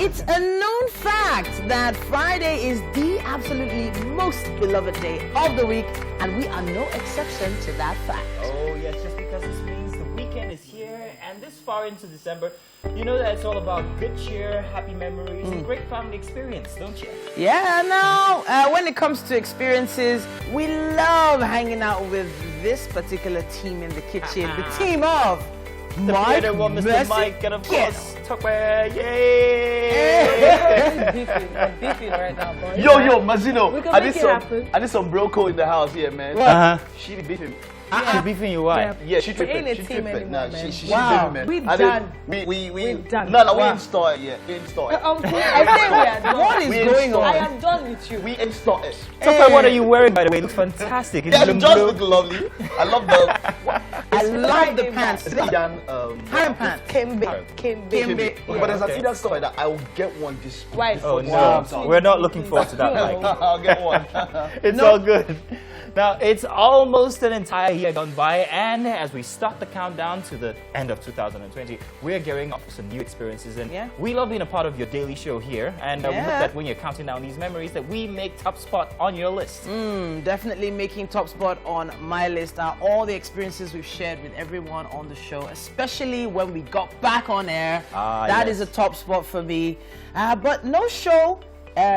It's a known fact that Friday is the absolutely most beloved day of the week, and we are no exception to that fact. Oh yes, just because this means the weekend is here, and this far into December, you know that it's all about good cheer, happy memories, and great family experience, don't you? Yeah, now, when it comes to experiences, we love hanging out with this particular team in the kitchen, the team of Mike, Mr. Mike, and of course, Tokwe. I'm beefing right now, boy. Yo, Mazino, We can I make did it happen. some broco in the house here, man. She be beefing. She's beefing you, why? Yeah, she We ain't tripping. a She team tripping. anymore, Nah, man. she Wow. tripping, man. We I done. did- We done. No, we Wow. install it. Yeah, we install it. I say we are done. What is We going install I on? am done with you. We install it. Tokwe, what are you wearing, by the way? It looks fantastic. It's Yeah, it blue, just blue. look lovely. I love the I love the Friday, pants. Asian Harem pants. Kembe. Kembe. But there's Okay. Adidas stuff like that. I will get one this week. Why? Oh Wow. no, we're not looking forward to that, Mike. I'll get one. It's all good. Now, it's almost an entire year gone by, and as we start the countdown to the end of 2020, we're gearing up for some new experiences, and we love being a part of your daily show here, and we hope that when you're counting down these memories, that we make top spot on your list. Definitely making top spot on my list are all the experiences we've shared with everyone on the show, especially when we got back on air. That is a top spot for me. But no show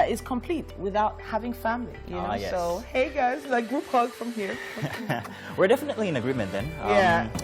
is complete without having family, you know. Yes. So hey guys, like group hug from here. We're definitely in agreement then.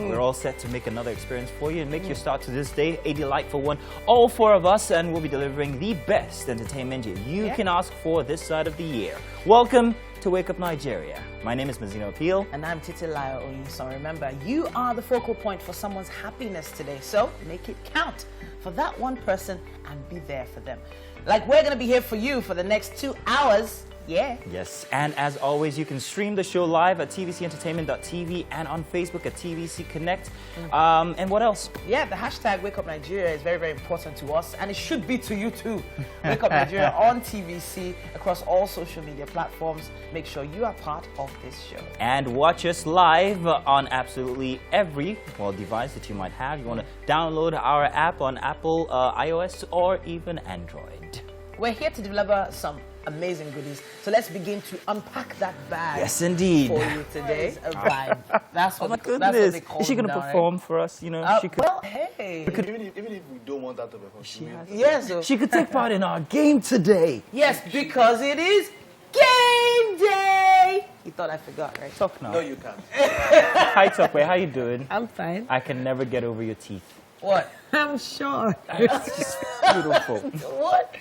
We're all set to make another experience for you and make your start to this day a delightful one. All four of us, and we'll be delivering the best entertainment you can ask for this side of the year. Welcome to Wake Up Nigeria. My name is Mazino Appeal. And I'm Titilayo Oyinson. Remember, you are the focal point for someone's happiness today, so make it count for that one person and be there for them. Like we're gonna be here for you for the next 2 hours. Yeah. Yes, and as always, you can stream the show live at tvcentertainment.tv and on Facebook at TVC Connect. And what else? Yeah, the hashtag Wake Up Nigeria is very, very important to us, and it should be to you too. Wake Up Nigeria on TVC across all social media platforms. Make sure you are part of this show. And watch us live on absolutely every device that you might have. You want to download our app on Apple, iOS, or even Android. We're here to deliver some amazing goodies. So let's begin to unpack that bag. Yes, indeed. For you today. A vibe. That's what, Oh my that's what goodness. they call Is she going to now, perform for us? You know, right? she could. Well, hey. Even if we don't want that to perform, Yes. So, She could take part in our game today. yes, because it is game day. You thought I forgot, right? Talk now. No, you can't. Hi, Tokwe. How you doing? I'm fine. I can never get over your teeth. What? I'm sure. It's just beautiful. What?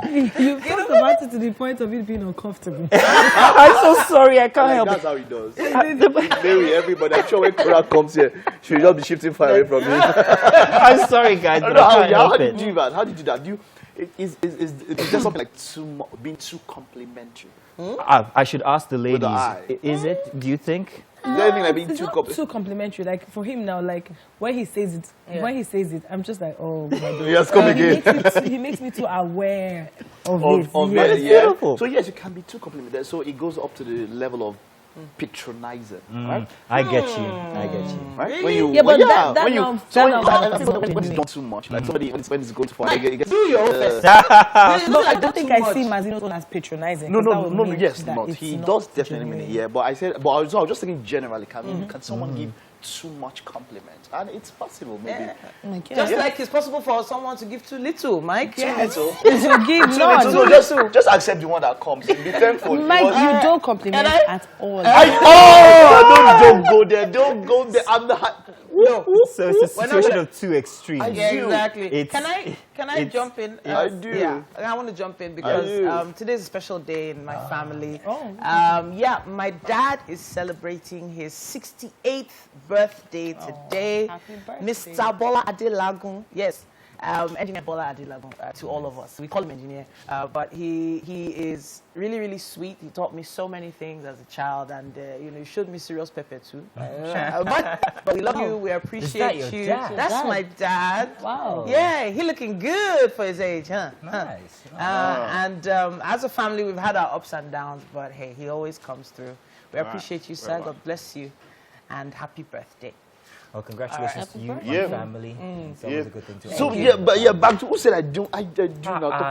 You talked about it to the point of it being uncomfortable. I'm so sorry. I can't help That's it. how he does. Very everybody. I'm sure when Korra comes here, she'll just be shifting far away from me. I'm sorry, guys, but I can't How help did it. you do that? How did you do that? Is there something like being too complimentary? I should ask the ladies. the eye. Is it? Do you think? Is there anything like being It's too not complimentary? too complimentary. Like for him now, like when he says it, I'm just like, oh my God. Yes, come again. He makes me too aware of it. Of Yes. that, It's beautiful. So yes, you can be too complimentary. So it goes up to the level of patronizing, right? I get you. I get you. Right? When you, Yeah, but when, that when you, now- so that when, now- when it's not too much, like somebody when it's going to far, Mike, it gets, do your own first. No, I don't think I see Mazino's one as patronizing. No, 'cause that would mean yes, that not. it's He not does definitely mean it, genuine. yeah. But I was just thinking generally, can someone give too much compliment? And it's possible, maybe. Like, yeah. Just like it's possible for someone to give too little, Mike. Yeah, so, to give none. so just accept the one that comes. Be thankful. Mike, because- you don't compliment and at all. don't go there. Don't go there. I'm the. No. So it's a We're not situation gonna- of two extremes. Yeah, do. exactly. It's- Can I jump in? I do. Yeah, I want to jump in do. because today's a special day in my family. Oh. Yeah, my dad is celebrating his 68th birthday today. happy birthday. Mr. Bola Adelagun. Yes. Engineer Bola Adelagun to all of us. We call him engineer, but he is really, really sweet. He taught me so many things as a child, and he showed me serious pepper too. But we love you. We appreciate your you. dad? That's my dad. Wow. Yeah, he looking good for his age, huh? Nice. And as a family, we've had our ups and downs, but hey, he always comes through. We appreciate you, sir. God bless you, and happy birthday. Well, congratulations to you and Yeah. family. It's always a good thing to So do. back to who said I do not.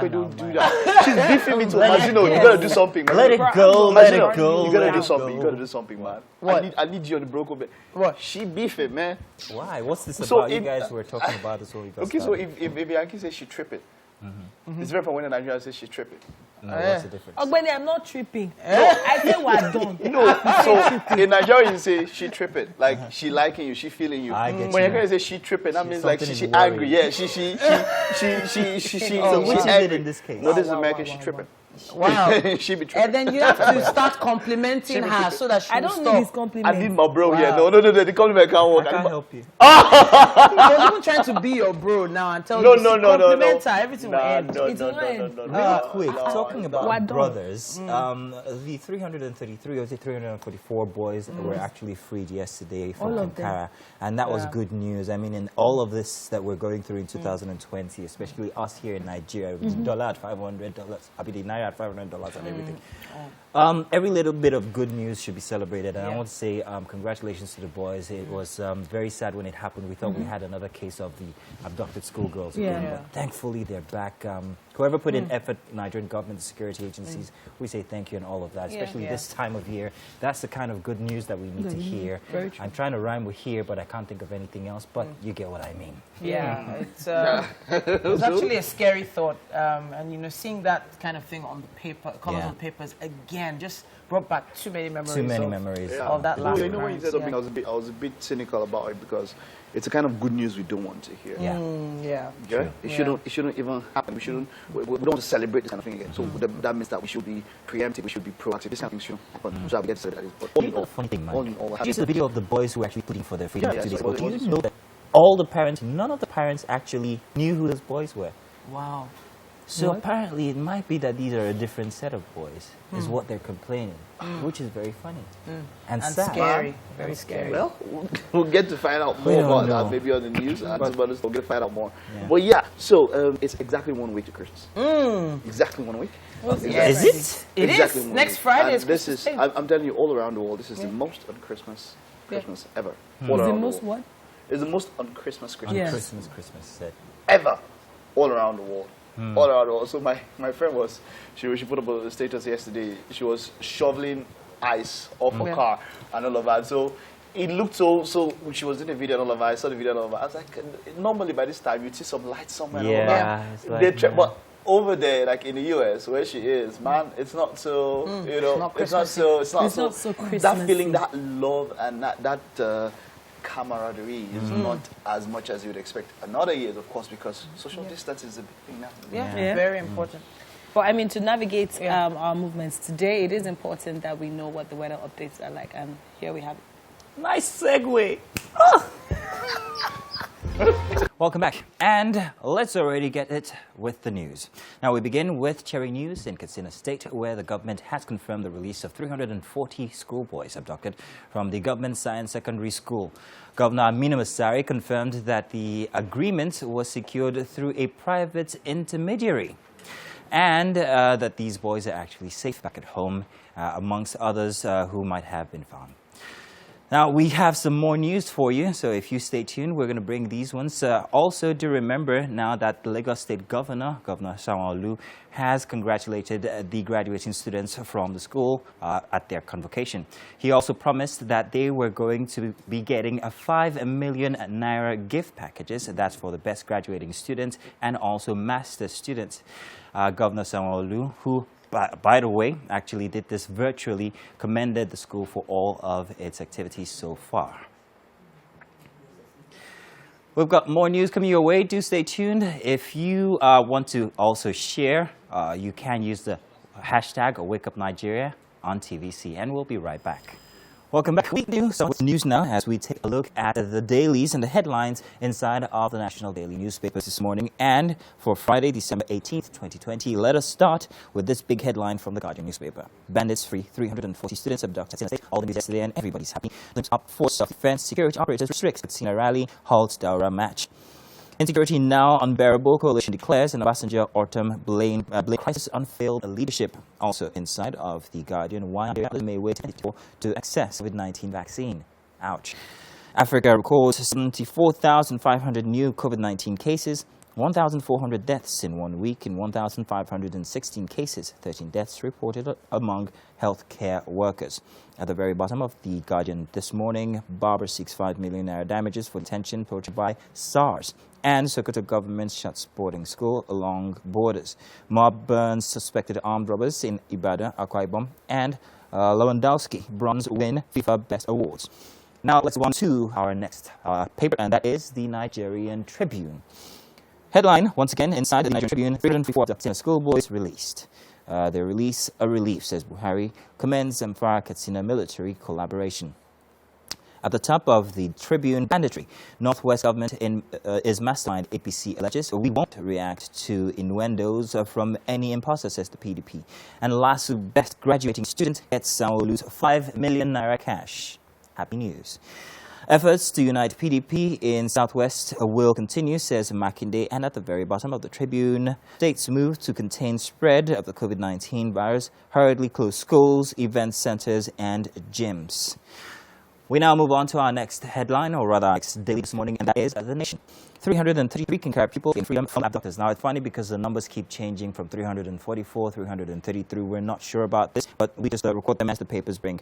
Don't do that. She's beefing me too much. You know, you gotta do something. Man. Let it go, let it Margino, go. You gotta let do it something. go. You gotta do something, man. What? I need you on the broken bit. What? She beefing, man. Why? What's this So about? You if- guys were talking about this when we got Okay, so started. if Yankee says she tripping, it's very funny when a Nigerian says she tripping. No, what's the difference? Ogbeni, I'm not tripping. I say we're done. No, so in Nigeria you say she tripping, like she liking you, she feeling you. I get When you. you say she tripping, that means like something she is worrying. angry. Yeah, she So which is it angry. in this case? No, this is Wow, America. wow, She wow, tripping. Wow. She be tripping. And then you have to start complimenting her so that she I will don't stop. need his I compliment. need my bro here. Wow. No, the compliment can't work. I can't help you. He was even trying to be your bro now and tell you, compliment her, everything will end. Real quick, talking about We're done. brothers, the 333 or the 344 boys were actually freed yesterday from All of them. Ankara, and that was good news. I mean, in all of this that we're going through in 2020, especially us here in Nigeria, with the dollar at $500, I mean the naira at $500 and everything. Every little bit of good news should be celebrated, and I want to say congratulations to the boys. It was very sad when it happened. We thought we had another case of the abducted schoolgirls again, but thankfully they're back. Whoever put in effort, Nigerian government, the security agencies, we say thank you and all of that, especially this time of year. That's the kind of good news that we need to hear. I'm trying to rhyme with here, but I can't think of anything else, but you get what I mean. Yeah, it was actually a scary thought, and you know, seeing that kind of thing on the paper, colors on papers again, just brought back too many memories. Of that last. You know when you said something, occurrence, I was a bit cynical about it because it's a kind of good news we don't want to hear. It shouldn't even happen. We don't want to celebrate this kind of thing again. So that means that we should be preemptive, we should be proactive. This kind of thing shouldn't happen. So we get to celebrate it. But all in all, funny thing, man. all in all, Did you see the video of the boys who were actually pleading for their freedom 2 days ago? it Do was- you know that all the parents, none of the parents actually knew who those boys were? Wow. So apparently it might be that these are a different set of boys, is what they're complaining, which is very funny and sad. Scary. Very scary. Well, we'll get to find out We more don't about know. that maybe on the news. And But- we'll get to find out more. Yeah. But yeah, so it's exactly 1 week to Christmas. Exactly 1 week. Is it? It exactly is. 1 Next week. Friday And is this Christmas is, Day. I'm telling you, all around the world, this is the most on Christmas ever. All The around most the world. what? It's the most on Christmas On Yeah. Christmas said. ever, all around the world. All around the world. So my friend was, she put up a status yesterday. She was shoveling ice off her car and all of that. So it looked so she was in the video and all of that. I saw the video and all of that. I was like, normally by this time you'd see some lights somewhere. And all of that. Yeah, it's like, But over there, like in the US, where she is, man, it's not so, you know, it's not so so that Christmassy. feeling, that love and that camaraderie is not as much as you would expect. Another year, of course, because social distance is a big thing now. Yeah. Very important. But I mean, to navigate our movements today, it is important that we know what the weather updates are like. And here we have it. Nice segue. Welcome back, and let's already get it with the news. Now we begin with Cherry News in Katsina State, where the government has confirmed the release of 340 schoolboys abducted from the government science secondary school. Governor Aminu Masari confirmed that the agreement was secured through a private intermediary, and that these boys are actually safe back at home, amongst others who might have been found. Now, we have some more news for you, so if you stay tuned, we're going to bring these ones. Also, do remember now that the Lagos State Governor, Governor Sanwo-Olu, has congratulated the graduating students from the school at their convocation. He also promised that they were going to be getting a 5 million naira gift packages. That's for the best graduating students and also master students. Governor Sanwo-Olu, who by the way, actually did this virtually, commended the school for all of its activities so far. We've got more news coming your way. Do stay tuned. If you want to also share, you can use the hashtag #WakeUpNigeria on TVC, and we'll be right back. Welcome back. We do some news now as we take a look at the dailies and the headlines inside of the national daily newspapers this morning. And for Friday, December 18th, 2020, let us start with this big headline from the Guardian newspaper. Bandits free 340 students abducted in state. All the news yesterday and everybody's happy. The top force of defense security operators restricts Katsina rally, halts Daura match. Insecurity now unbearable, coalition declares, and Obasanjo Ortom blame crisis on failed leadership. Also inside of the Guardian, why may wait to access COVID-19 vaccine. Ouch. Africa records 74,500 new COVID-19 cases, 1,400 deaths in 1 week, in 1,516 cases, 13 deaths reported among healthcare workers. At the very bottom of The Guardian this morning, Barber seeks 5 million naira damages for detention portrayed by SARS. And Sokoto government shuts boarding school along borders. Mob burns suspected armed robbers in Ibadan, Akwa Ibom, and Lewandowski bronze win FIFA Best Awards. Now let's move on to our next paper, and that is the Nigerian Tribune. Headline, once again, inside the Nigerian Tribune, 354 Katsina schoolboys released. They release a relief, says Buhari, commends Zamfara Katsina military collaboration. At the top of the Tribune, banditry. Northwest government is mastermind, APC alleges. We won't react to innuendos from any imposter, says the PDP. And last, best graduating student gets Sanwo-Olu's 5 million naira cash. Happy news. Efforts to unite PDP in Southwest will continue, says Makinde. And at the very bottom of the Tribune, states move to contain spread of the COVID-19 virus, hurriedly close schools, event centers, and gyms. We now move on to our next headline, or rather, next daily this morning, and that is The Nation. 333 concurrent people in freedom from abductors. Now, it's funny because the numbers keep changing from 344, 333. We're not sure about this, but we just record them as the papers bring.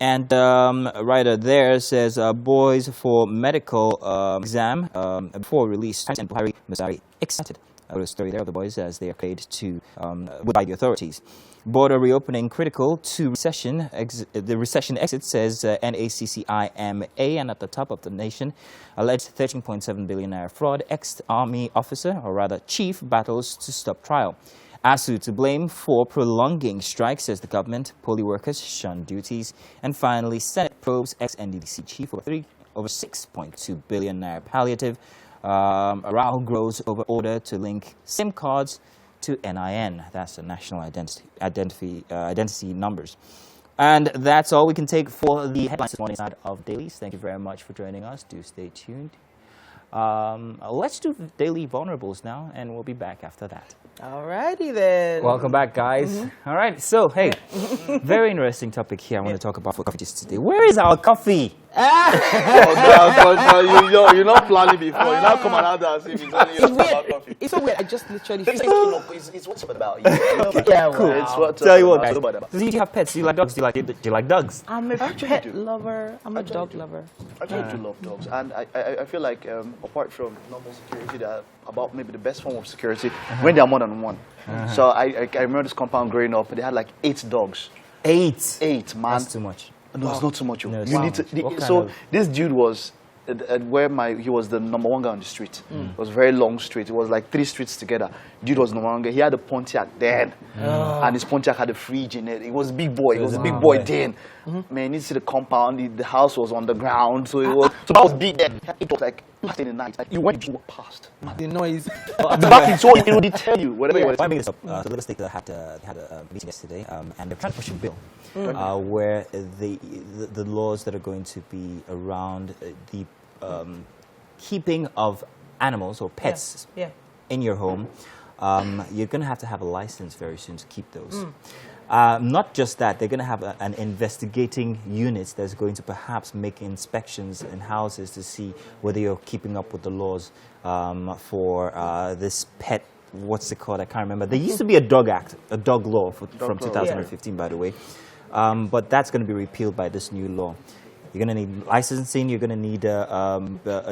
And a writer there says, boys for medical exam before release. And Buhari Masari excited. I wrote a story there of the boys as they are paid to by the authorities. Border reopening critical to recession. The recession exit, says NACCIMA. And at the top of The Nation, alleged 13.7 billion naira fraud. Ex-army officer, or rather chief, battles to stop trial. ASU to blame for prolonging strike, says the government. Poly workers shun duties. And finally, Senate probes ex-NDDC chief over 6.2 billion naira palliative. Row grows over order to link SIM cards to NIN. That's the national identity numbers. And that's all we can take for the headlines this morning side of Dailies. Thank you very much for joining us. Do stay tuned. Let's do Daily Vulnerables now, and we'll be back after that. Alrighty then. Welcome back, guys. All right, so hey, very interesting topic here I want to talk about for coffee just today. Where is our coffee? You're not planning before. You're not coming out there as if it's only about coffee. It's so weird. I just literally. It's what's about you. Yeah, cool. wow. It's what, tell you what, guys. Do you have pets? Do you like dogs? Do you like dogs? I'm a pet lover. I'm a dog lover. I do love dogs, and I feel like apart from normal security, they're about maybe the best form of security when they're more than one. So I remember this compound growing up. They had like 8 dogs. 8? 8, man. That's too much. No, it's not too much. No, You need to. This dude was where he was the number 1 guy on the street. It was a very long street. It was like 3 streets together. Dude was number 1 guy. He had a Pontiac then, and his Pontiac had a fridge in it. It was a big boy. It was a big boy then. Man, you see the compound. The house was on the ground, so it was. So that was big then. It was like past in the night. Like you went to walk past. The noise. The back is so it would tell you whatever you want. Why bring this up? The Lagos State had a meeting yesterday, and they're trying to push a bill where the laws that are going to be around the keeping of animals or pets in your home, you're going to have a license very soon to keep those. Not just that, they're going to have an investigating unit that's going to perhaps make inspections in houses to see whether you're keeping up with the laws for this pet. What's it called? I can't remember. There used to be a dog act, a dog law from 2015, by the way. But that's going to be repealed by this new law. You're going to need licensing, you're going to need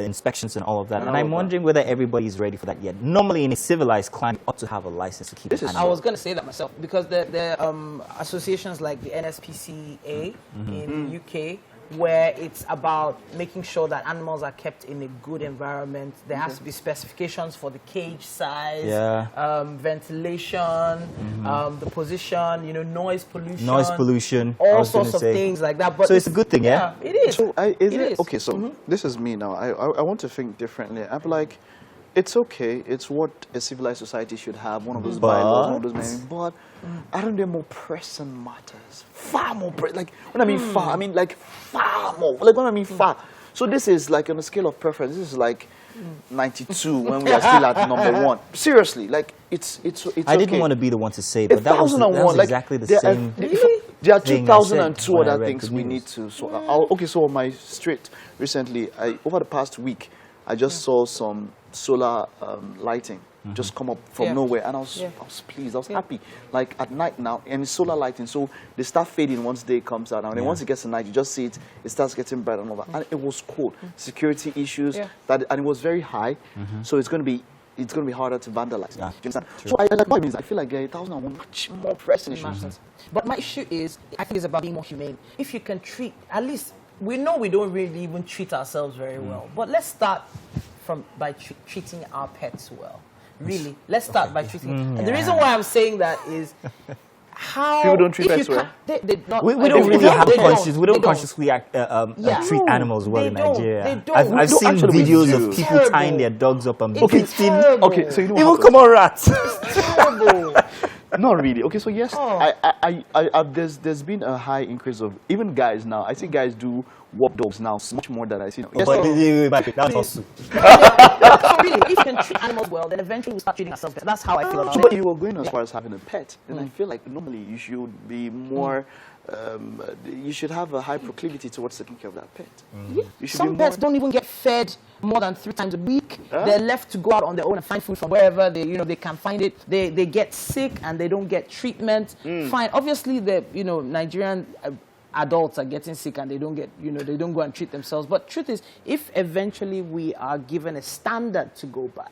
inspections and all of that. And I'm wondering whether everybody's ready for that yet. Normally, in a civilized climate, you ought to have a license to keep animals. I was going to say that myself, because there are associations like the NSPCA in the UK, where it's about making sure that animals are kept in a good environment. There has to be specifications for the cage size, ventilation, the position, noise pollution. All sorts of things like that. But so it's a good thing, yeah? It is. So okay, so this is me now. I want to think differently. I'm like, it's okay. It's what a civilized society should have. One of those bylaws, one of those measures. But aren't there more pressing matters? Far more like when I mean far, I mean like far more. Like when I mean far. So this is like on a scale of preference. This is like 92 when we are still at number 1. Seriously, like it's. I didn't want to be the one to say, but that was like, exactly the same. There are thing I said 2,002 when I other read things the we news. need to sort out. Okay, so on my street recently, over the past week, I just saw some solar lighting just come up from nowhere, and I was pleased. I was happy. Like at night now, and it's solar lighting, so they start fading once day comes out, and then once it gets to night, you just see it. It starts getting bright and all that, and it was cool. Security issues, and it was very high, so it's going to be harder to vandalize. Yeah. Do you understand? So I feel like there are 1,001 much more pressing issues. But my issue is, I think it's about being more humane. If you can treat, at least, we know we don't really even treat ourselves very well, but let's start by treating our pets well. Really, let's start by treating. And the reason why I'm saying that is how people don't treat pets well. We don't really have conscious. We don't consciously treat animals well in Nigeria. They don't. I've seen videos of people terrible. tying their dogs up and Okay, Okay, so you know They what will come on rats. terrible. Not really. Okay, so yes, there's been a high increase of even guys now. I see guys do walk dogs now much more than I see. Yes, But that's also. So really, if you can treat animals well, then eventually we start treating ourselves better. That's how I feel about but it. you were going as far as having a pet, and I feel like normally you should be more. You should have a high proclivity towards taking care of that pet. You should Some pets don't even get fed more than 3 times a week. They're left to go out on their own and find food from wherever they can find it. They get sick and they don't get treatment. Fine. Obviously, the Nigerian adults are getting sick and they don't get they don't go and treat themselves. But truth is, if eventually we are given a standard to go by,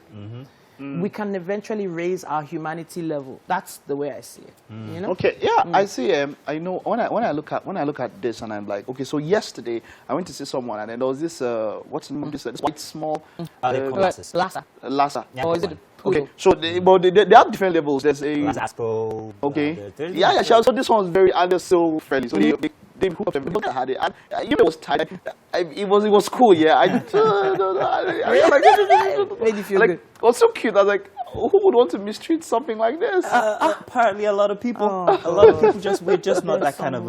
we can eventually raise our humanity level. That's the way I see it. Okay, yeah, I see. I know when I look at this, and I'm like, okay, so yesterday I went to see someone, and then there was this what's the name of this quite small Lhasa. Lhasa. Yeah, Or is it Okay, so they have different levels. There's a okay. So this one was very so friendly. So they hooked up everything that had it. And it was tight. It was cool. Yeah, I Made you feel like good. it was so cute. I was like, who would want to mistreat something like this? Apparently, a lot of people. A lot of people we're just not that kind of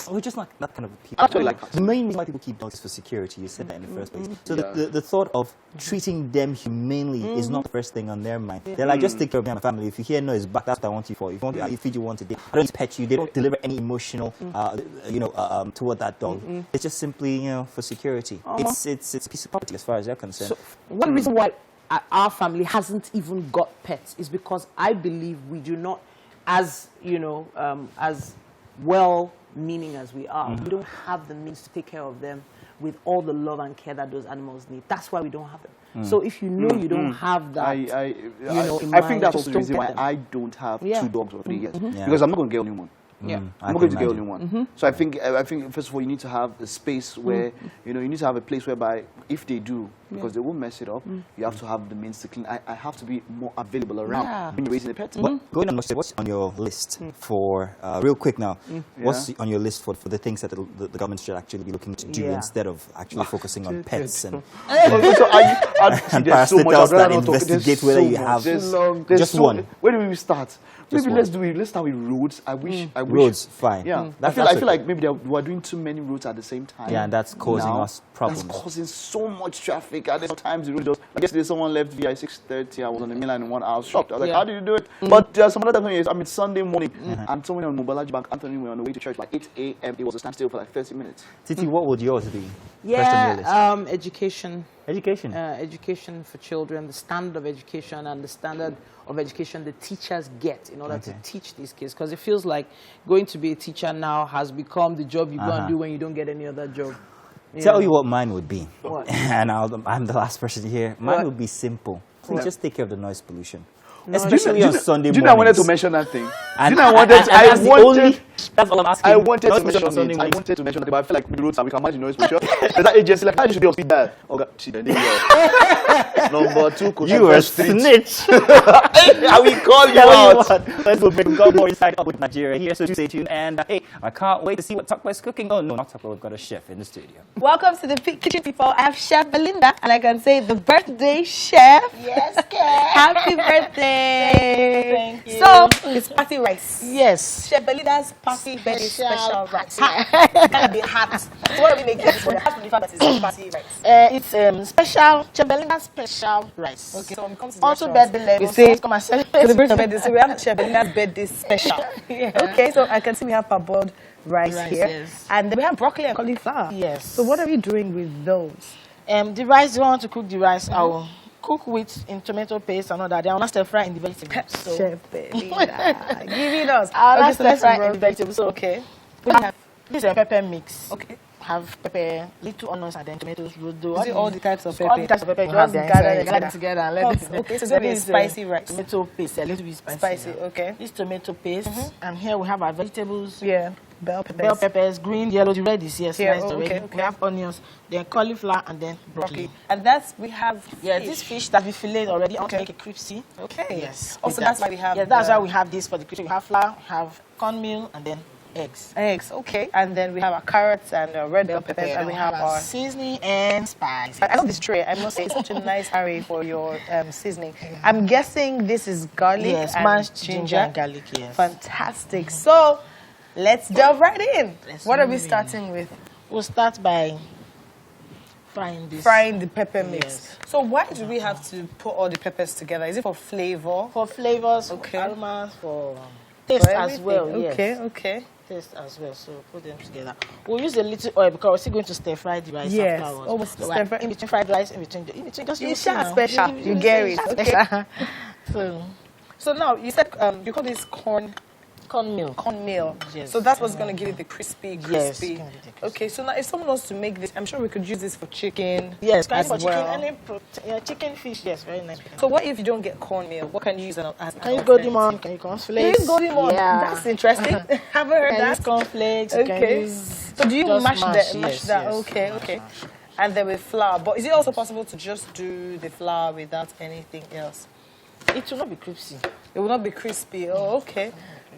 we're just not that kind of people. Actually, like the main reason why people keep dogs is for security. You said that in the first place. So the thought of treating them humanely is not the first thing on their mind. They're like, just take care of me and my family. If you hear noise back, that's what I want you for. If you want, I feed you once a day. I don't pet you. They don't deliver any emotional, toward that dog. It's just simply, for security. It's a piece of property as far as they're concerned. So one reason why our family hasn't even got pets is because I believe we do not, as well-meaning as we are, we don't have the means to take care of them with all the love and care that those animals need. That's why we don't have them. So if you know you don't have that, I think that's also the reason why I don't have 2 dogs or 3 yet, because I'm not going to get only one. I'm not going to get only one. So I think first of all you need to have a space where you need to have a place whereby if they do, because they will mess it up, you have to have the means to clean. I have to be more available around when you're raising a pet. Going on, what's on your list for real quick now? What's on your list for the things that the government should actually be looking to do instead of actually focusing on pets and parastatals that investigate whether you have just one? Where do we start? Maybe let's start with roads. I wish roads, fine. Yeah, I feel like maybe we are doing too many roads at the same time. Yeah, and that's causing us problems. That's causing so much traffic. And sometimes the road just. I guess there's someone left via 6:30. I was on the mainline in 1 hour. I was shocked. I was like, how did you do it? But some other thing is, Sunday morning, and someone on Mobalaji Bank, Anthony, we were on the way to church by 8 a.m. It was a standstill for like 30 minutes. Titi, what would yours be? Education. Education. Education for children, the standard of education and the standard of education the teachers get in order to teach these kids. Because it feels like going to be a teacher now has become the job you go and do when you don't get any other job. Tell you what mine would be. What? And I'm the last person here. Mine would be simple. Please just take care of the noise pollution. No, Especially on Sunday mornings. Do you know I wanted to mention that thing? And I that's all I'm asking. I wanted to mention it. I wanted to mention it, but I feel like with the roads and we can manage noise pollution. There's that agency like, you should be on speed dial. Okay, number 2, you are a snitch. I will call you out. Let's go more inside up with Nigeria here. So do stay tuned. And hey, I can't wait to see what Talkboy is cooking. Oh no, not Talkboy. We've got a chef in the studio. Welcome to the kitchen, people. I have Chef Belinda, and I can say the birthday chef. Yes, Kat. Happy birthday! Thank you. So, it's party rice. Yes. Chef Belinda's party birthday special rice. Kind of be hot. So what are we making this for? It has to be fact that it's party rice. It's special, Chef Belinda's special rice. Okay, so when it comes to the Also restaurant, birthday level. we say, come and celebrate. celebrate your birthday. So we have Chef Belinda's birthday special. Okay, so I can see we have parboiled rice here. Yes. And then we have broccoli and cauliflower. Yes. So what are we doing with those? The rice, you want to cook the rice, I will cook with in tomato paste and all that. I will not stir fry in the vegetables. So. Chef Belinda, giving us. I'll not so stir let's fry roll. in the vegetables. So Okay. we have this is a pepper mix. Okay. Have pepper, little onions, and then tomatoes. Rodo. Is it all the types of All pepper? the types of pepper you Just have there gather inside. them Gather them together and let it. Okay, so So this is spicy rice. Tomato paste, a little bit spicy. Spicy, now. okay. This tomato paste, and here we have our vegetables. Yeah. Bell peppers. Bell peppers, green, yellow, the red is here, Here, sliced already. okay. We have onions, then cauliflower, and then broccoli. And that's, we have Yeah, fish. this fish that we filleted already, I want to Okay. make it crispy. Okay. Yes. Also, with that's that. why we have. Yeah, that's why we have this for the crispy. We have flour, we have cornmeal, and then eggs. Eggs. Okay. And then we have our carrots and red bell peppers, and we have our. seasoning and spice. I love this tray. I must say, it's such a nice array for your seasoning. I'm guessing this is garlic Yes, and mashed ginger and garlic. Yes. Fantastic. So, let's delve right in. Let's What are we move in. starting with? We'll start by frying this. Frying the pepper mix. Yes. So why do we have to put all the peppers together? Is it for flavor? For flavors, Okay. for aromas, for taste For as well. everything? Yes. Okay, okay. Taste as well. So put them together. We'll use a little oil because we're still going to stir fry the rice Yes. afterwards. Oh, we'll So stir fry. in between fried rice, in between just It's see now. special. You get it. Okay. Special. So So now you said you call this cornmeal. cornmeal. Yes. So that's what's going to give it the crispy. Yes, it's gonna give it the crispy. Okay. So now if someone wants to make this, I'm sure we could use this for chicken. Yes, as for well. chicken, any chicken, fish. Yes, very nice. So what if you don't get cornmeal? What can you use as? Can you go demon? Can you cornflakes? You use golden one. Yeah. That's interesting. Haven't heard Can that. use cornflakes. You can Okay. use So do you just mash that? mash, Mash yes, that. yes. Okay. Mash, Okay. mash. And then with flour. But is it also possible to just do the flour without anything else? It will not be crispy. It will not be crispy. Oh, okay.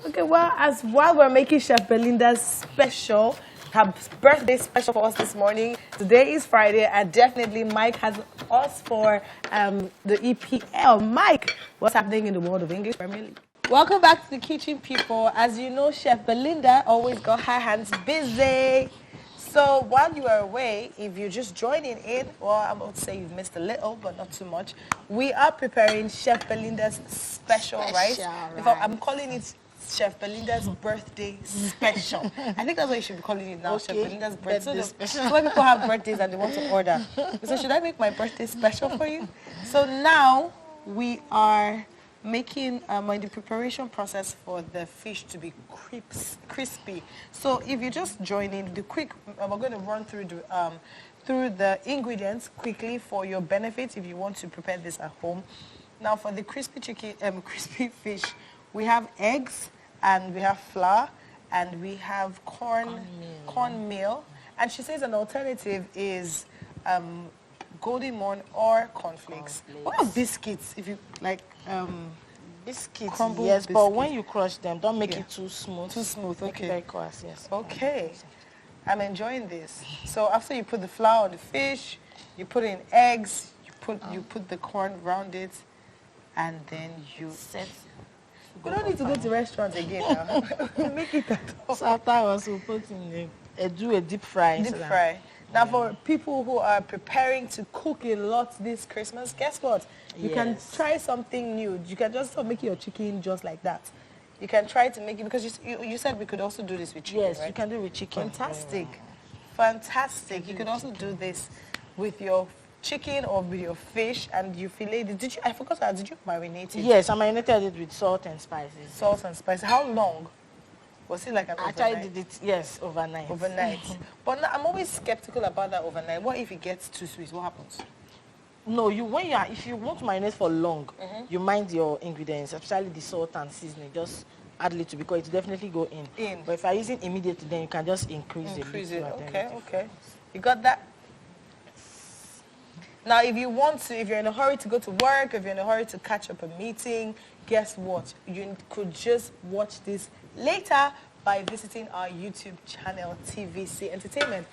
Okay, well, while we're making Chef Belinda's special, her birthday special for us this morning, today is Friday, and definitely Mike has us for the EPL. Mike, what's happening in the world of English Premier League? Welcome back to the kitchen, people. As you know, Chef Belinda always got her hands busy. So while you are away, if you're just joining in, well, I'm about to say you've missed a little, but not too much. We are preparing Chef Belinda's special rice. In fact, I'm calling it Chef Belinda's birthday special. I think that's what you should be calling it now, Chef Okay. Belinda's birthday Birthday special. special. So when people have birthdays and they want to order, so should I make my birthday special for you? So now we are making in the preparation process for the fish to be crispy. So if you just join in, we're going to run through the ingredients quickly for your benefit if you want to prepare this at home. Now for the crispy fish, we have eggs and we have flour and we have cornmeal. And she says an alternative is golden morn or cornflakes. What are biscuits? If you like Biscuits, crumbled yes, but biscuits. when you crush them, don't make Yeah. it too smooth. Too smooth, Make it okay. very coarse, yes. Okay, I'm enjoying this. So after you put the flour on the fish, you put in eggs, you put the corn around it, and then you set. We don't need to go to restaurants again now. Make it at home. So afterwards, we'll put in do a deep fry. Deep fry. Now for people who are preparing to cook a lot this Christmas, guess what? You can Yes. try something new. You can just start making your chicken just like that. You can try to make it, because you said we could also do this with chicken, Yes, right? you can do it with chicken. Fantastic. Fantastic. You can also do this with your chicken or with your fish, and you fillet it. I forgot that. Did you marinate it? Yes, I marinated it with salt and spices. Salt and spice. How long? Was it like an Actually, overnight? did it, yes, overnight. Overnight. But now, I'm always skeptical about that overnight. What if it gets too sweet? What happens? No, if you want to marinate for long, you mind your ingredients, especially the salt and seasoning. Just add a little because it will definitely go in. But if you're using immediately, then you can just increase Increase a it. little. and then Okay, let it okay. You got that? Now, if you're in a hurry to go to work, if you're in a hurry to catch up a meeting, guess what? You could just watch this later by visiting our YouTube channel, TVC Entertainment.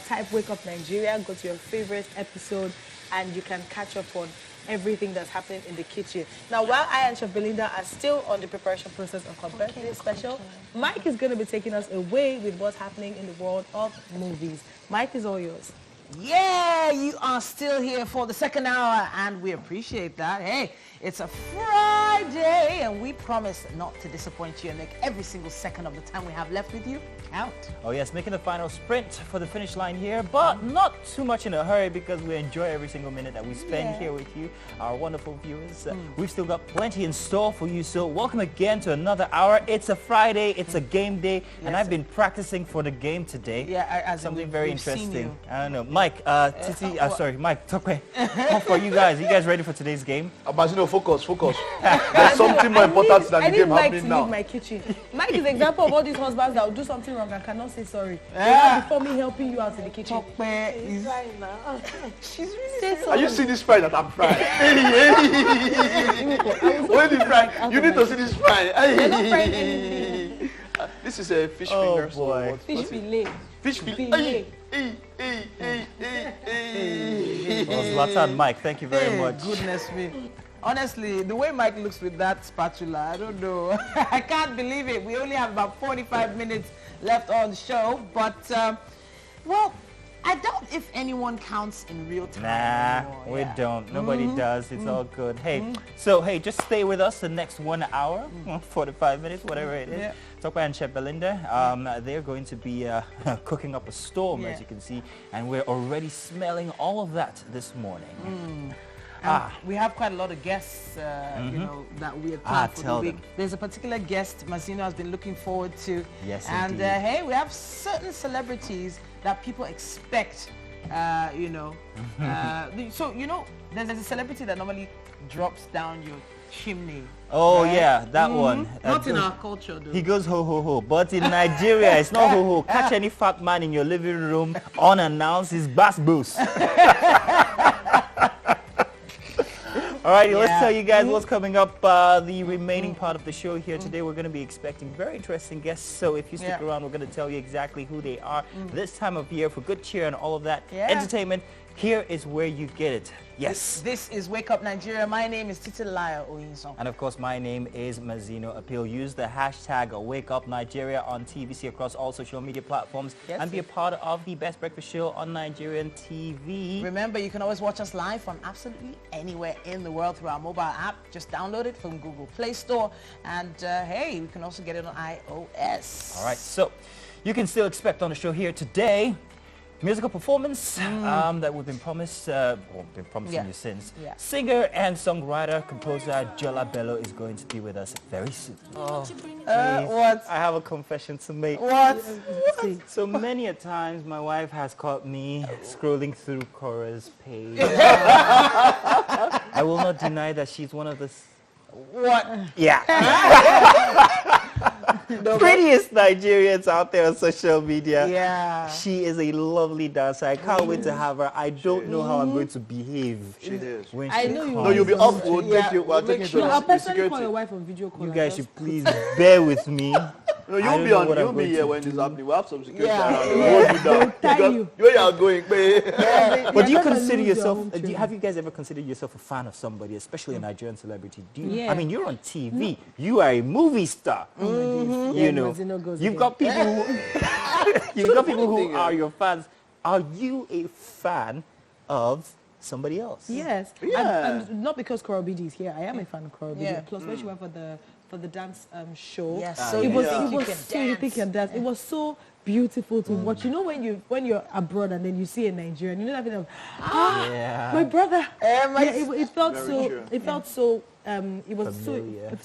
Type Wake Up Nigeria, go to your favorite episode, and you can catch up on everything that's happening in the kitchen. Now, while I and Chef Belinda are still on the preparation process of our birthday special, Mike is going to be taking us away with what's happening in the world of movies. Mike is all yours. Yeah, you are still here for the second hour, and we appreciate that. Hey, it's a Friday, and we promise not to disappoint you and make every single second of the time we have left with you count. Oh yes, making the final sprint for the finish line here, but not too much in a hurry because we enjoy every single minute that we spend here with you, our wonderful viewers. We've still got plenty in store for you, so welcome again to another hour. It's a Friday, it's a game day, and I've been practicing for the game today. Yeah, something very interesting. I don't know. Mike, Titi, sorry, Mike, Tokwe, for you guys. Are you guys ready for today's game? Abazino, focus. There's something more important than the game happening now. I need Mike to leave my kitchen. Mike is an example of all these husbands that will do something wrong and cannot say sorry. Before me helping you out in the kitchen. He's right now. She's really Are you seeing this fry that I'm frying? When you fry, you need to see this fry. This is a fish finger. Oh boy. Fish fillet. Fish fillet. Zlatan, Mike, thank you very much. Goodness me. Honestly, the way Mike looks with that spatula, I don't know. I can't believe it. We only have about 45 minutes left on the show, but, well, I doubt if anyone counts in real time. Nah, we don't. Nobody does. It's all good. Hey, so hey, just stay with us the next 1 hour, 45 minutes, whatever it is. Yeah. Tokwe and Chef Belinda, they're going to be cooking up a storm, as you can see, and we're already smelling all of that this morning. We have quite a lot of guests, you know, that we have planned for the week. There's a particular guest Mazino has been looking forward to. Yes, and hey, we have certain celebrities that people expect, you know. So, you know, there's a celebrity that normally drops down your chimney. Oh, yeah, that one. Not in our culture, though. He goes ho ho ho, but in Nigeria, it's not ho ho. Catch any fat man in your living room unannounced is bass boost. All right, let's tell you guys what's coming up the remaining part of the show here today. We're going to be expecting very interesting guests, so if you stick around, we're going to tell you exactly who they are this time of year for good cheer and all of that entertainment. Here is where you get it. Yes. This is Wake Up Nigeria. My name is Titilaya Oyinson. And of course, my name is Mazino Appeal. Use the hashtag Wake Up Nigeria on TVC across all social media platforms and be a part of the best breakfast show on Nigerian TV. Remember, you can always watch us live from absolutely anywhere in the world through our mobile app. Just download it from Google Play Store. And hey, you can also get it on iOS. All right, so you can still expect on the show here today musical performance that we've been promised, or been promising you since. Singer and songwriter, composer Jola Bello is going to be with us very soon. What? I have a confession to make. What? So many a times my wife has caught me scrolling through Korra's page. I will not deny that she's one of the... What? Yeah. The prettiest Nigerians out there on social media. Yeah. She is a lovely dancer. I can't wait to have her. I don't know how I'm going to behave. She is. When I she know you comes. No, you'll be off. We'll take you. We'll take you to I'll the personally security. call your wife on video call. You guys should please bear with me. No, you'll be here when it's happening. We'll have some security around. We'll hold you down. Tie you. Where you are going, babe. But do you consider yourself, have you guys ever considered yourself a fan of somebody, especially a Nigerian celebrity? Do you? I mean, you're on TV. You are a movie star. You know, you've got people who are your fans. Are you a fan of somebody else? Yes. And not because Korra Obidi is here. I am a fan of Korra Obidi. Plus, when she went for the dance show, So it was dance. It was so beautiful to watch. You know, when you're abroad and then you see a Nigerian, you know that feeling of my brother. It felt so. true. It felt so. It was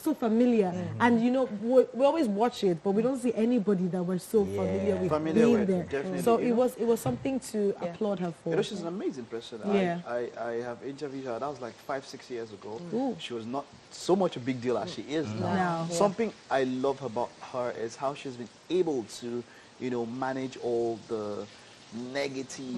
so familiar, and you know we always watch it, but we don't see anybody that we're so familiar with being there. Definitely. So it was something to applaud her for. You know, she's an amazing person. Yeah. I have interviewed her. That was like 5-6 years ago. She was not so much a big deal as she is now. Something I love about her is how she's been able to, you know, manage all the negative,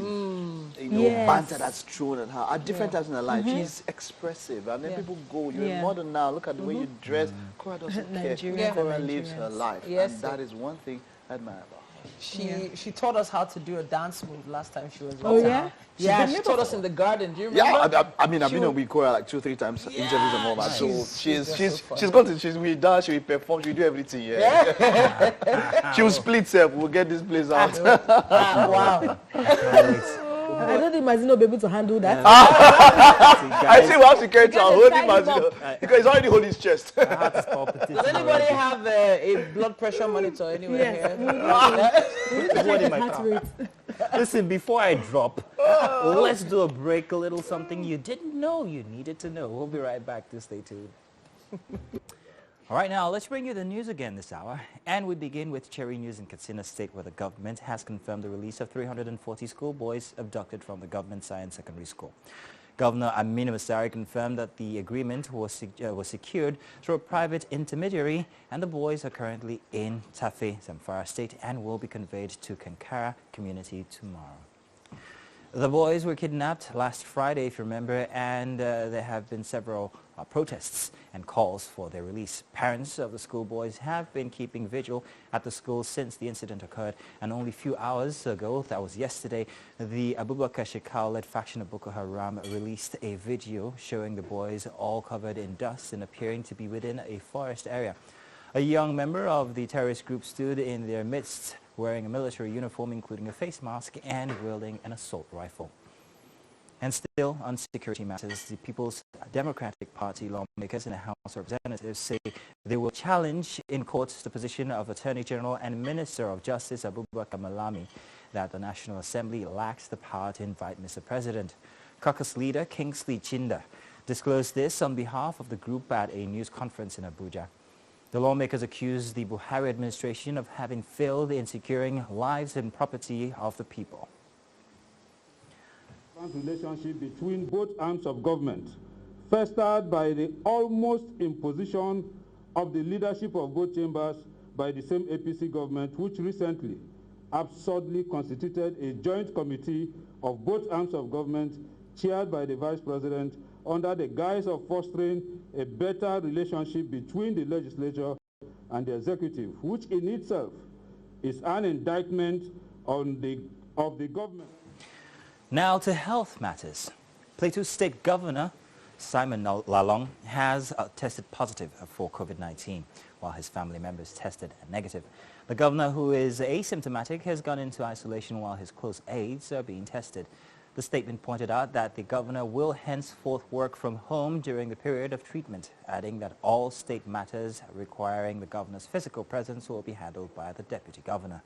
banter that's thrown at her at different times in her life. She's expressive, and then people go, "You're a modern now. Look at the way you dress." Korra doesn't care. Korra lives her life, and that is one thing I admire about her. She taught us how to do a dance move last time she was with Oh, us. yeah? Yeah, she taught us in the garden. Do you remember? Yeah, I mean, I've been on with Korra like 2-3 times, interviews and all that. So she's got to, we dance, she will perform, she will do everything. Yeah. She will split herself. We'll get this place out. Wow. I don't think Mazino will be able to handle that. I think we have to carry to hold him because he's already holding his chest. Does anybody have a blood pressure monitor anywhere here? Listen, before I drop, let's do a break, a little something you didn't know you needed to know. We'll be right back. To stay tuned. All right, now let's bring you the news again this hour. And we begin with Cherry News in Katsina State, where the government has confirmed the release of 340 schoolboys abducted from the government science secondary school. Governor Aminu Masari confirmed that the agreement was secured through a private intermediary, and the boys are currently in Tafe, Zamfara State, and will be conveyed to Kankara community tomorrow. The boys were kidnapped last Friday, if you remember, and there have been several protests and calls for their release. Parents of the schoolboys have been keeping vigil at the school since the incident occurred, and only a few hours ago, that was yesterday, the Abubakar Shekau-led faction of Boko Haram released a video showing the boys all covered in dust and appearing to be within a forest area. A young member of the terrorist group stood in their midst, wearing a military uniform, including a face mask, and wielding an assault rifle. And still on security matters, the People's Democratic Party lawmakers in the House of Representatives say they will challenge in courts the position of Attorney General and Minister of Justice Abubakar Malami that the National Assembly lacks the power to invite Mr. President. Caucus leader Kingsley Chinda disclosed this on behalf of the group at a news conference in Abuja. The lawmakers accused the Buhari administration of having failed in securing lives and property of the people. Relationship between both arms of government, festered by the almost imposition of the leadership of both chambers by the same APC government, which recently absurdly constituted a joint committee of both arms of government chaired by the Vice President under the guise of fostering a better relationship between the legislature and the executive, which in itself is an indictment of the government. Now to health matters. Plateau State Governor Simon Lalong has tested positive for COVID-19, while his family members tested negative. The governor, who is asymptomatic, has gone into isolation while his close aides are being tested. The statement pointed out that the governor will henceforth work from home during the period of treatment, adding that all state matters requiring the governor's physical presence will be handled by the deputy governor.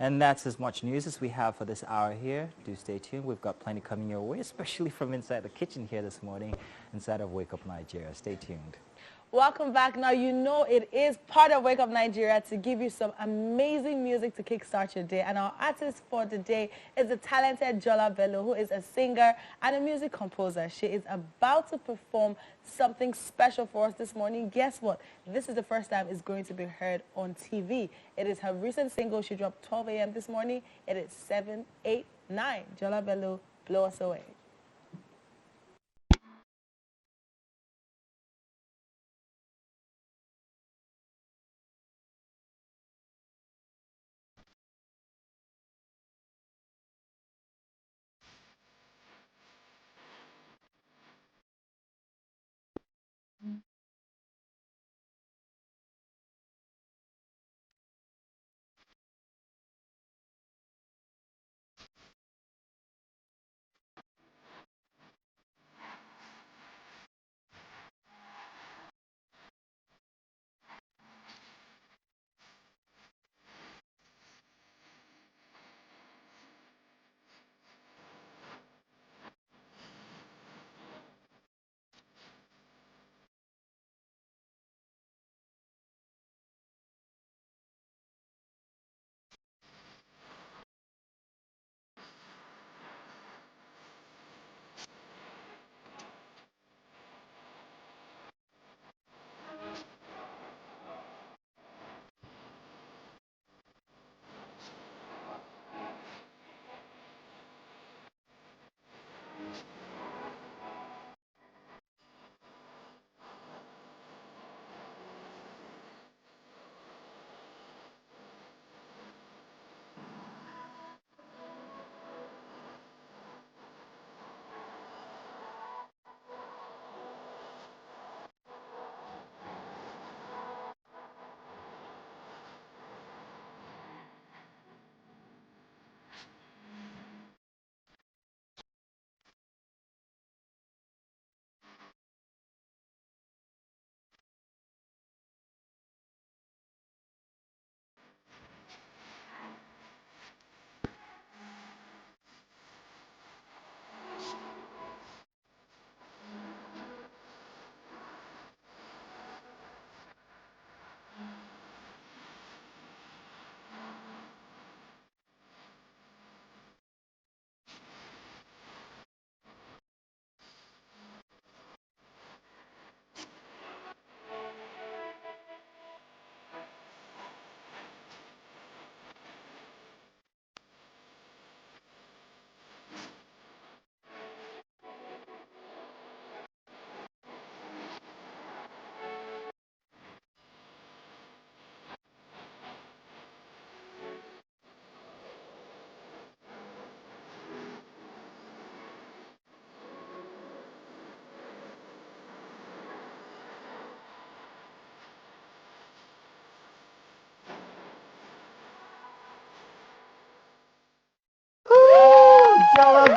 And that's as much news as we have for this hour here. Do stay tuned. We've got plenty coming your way, especially from inside the kitchen here this morning, inside of Wake Up Nigeria. Stay tuned. Welcome back. Now, you know it is part of Wake Up Nigeria to give you some amazing music to kickstart your day. And our artist for the day is the talented Jola Bello, who is a singer and a music composer. She is about to perform something special for us this morning. Guess what? This is the first time it's going to be heard on TV. It is her recent single. She dropped 12 a.m. this morning. It is 7, 8, 9. Jola Bello, blow us away.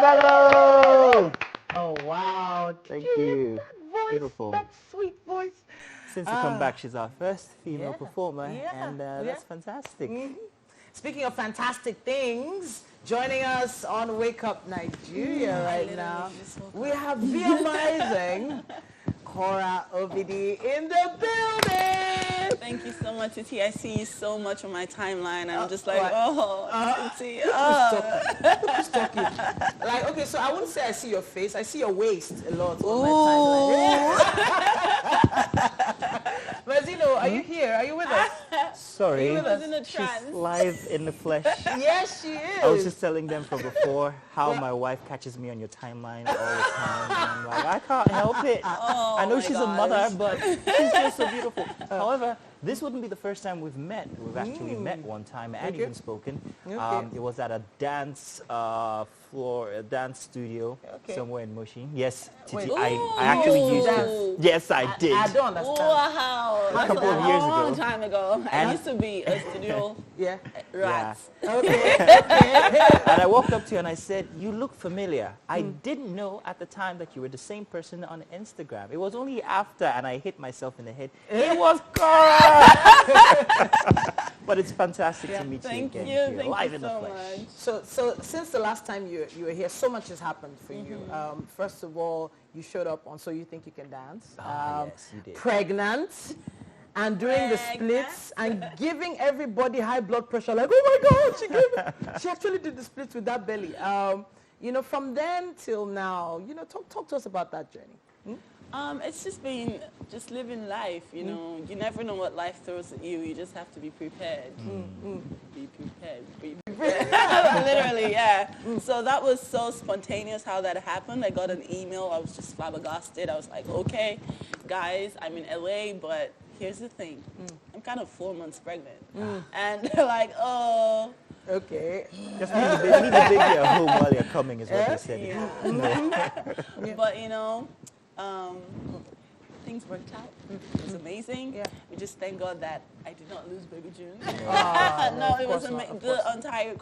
Hello. Oh, wow. Thank you. Voice, Beautiful. that sweet voice. Since you come back, she's our first female Yeah. performer, Yeah. and that's fantastic. Speaking of fantastic things, joining us on Wake Up Nigeria right now, we have the amazing Korra Obidi in the building. Thank you so much, Titi. I see you so much on my timeline. I'm just like, what? Titi. Who's talking? Like, okay, so I wouldn't say I see your face. I see your waist a lot on my timeline. Mazino, are you here? Are you with us? Sorry, I was in a she's trance. live in the flesh. Yes, she is. I was just telling them from before how my wife catches me on your timeline all the time. And I'm like, I can't help it. I know she's a mother, but she's just so beautiful. However, this wouldn't be the first time we've met. We've actually met one time and even spoken. It was at a dance floor, a dance studio somewhere in Mushin. Yes, Titi, I actually used to. Yes, I did. I don't understand. Wow. A couple of years A long ago. time ago. I And- used to be a studio Yeah. rat. Okay. And I walked up to you and I said, you look familiar. I didn't know at the time that you were the same person on Instagram. It was only after, and I hit myself in the head, it was Korra! But it's fantastic to meet Thank you again. you. here, Thank live you in the so flesh. much. So since the last time you were here, so much has happened for you. First of all, you showed up on So You Think You Can Dance. Yes, you did. Pregnant. And doing the splits and giving everybody high blood pressure, like, oh my God, she actually did the splits with that belly. You know, from then till now, you know, talk to us about that journey. It's just been living life, you know. You never know what life throws at you. You just have to be prepared. Be prepared. Be prepared. Literally, yeah. So that was so spontaneous how that happened. I got an email. I was just flabbergasted. I was like, okay, guys, I'm in LA, but here's the thing. I'm kind of 4 months pregnant. And they're like, oh. Okay. Just leave the baby at home while you're coming is what they said. Yeah. But, you know, things worked out. It was amazing. Yeah. We just thank God that I did not lose baby June. No, it was of course not. the entire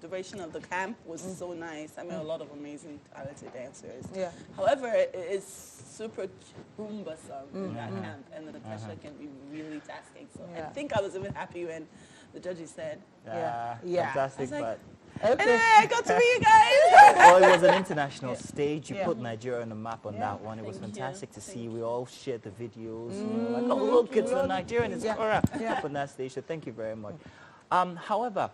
duration of the camp was so nice. I met a lot of amazing, talented dancers. Yeah. However, it's super cumbersome in that camp, and the pressure can be really tasking. So I think I was even happy when the judges said, Yeah. Fantastic, I was like, but and then I got to meet you guys. well, it was an international stage. You put Nigeria on the map on that one. It was Thank you. fantastic to see. We all shared the videos. You know, like, oh, look, it's a Nigerian. It's Korra up on that stage. So thank you very much. However,